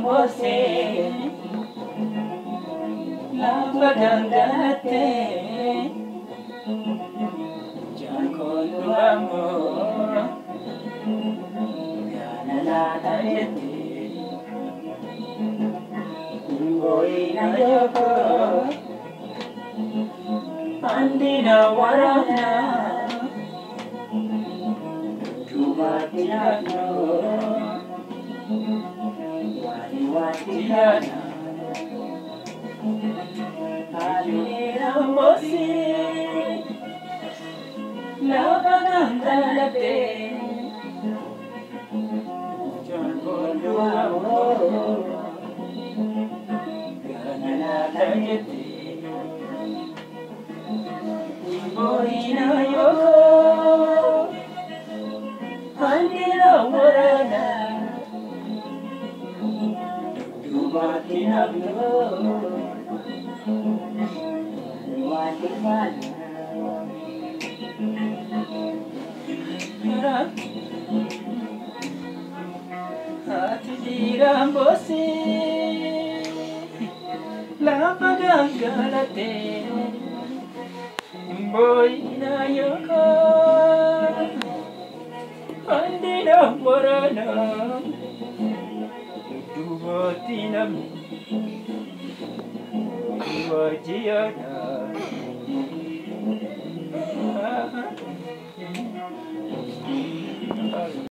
Você lava gangalate Jankono amor Ganalata yete Boy na yoko Andina warana Tumatilano Watiana Alira mosi Lavanandalate Jankono amor Ganalata yete Imboina yoko Andira warana Tumatinagno Watimana Hati dirambosi Lapagangalate Boina yoko Andina morana Tumatinagno Wajiana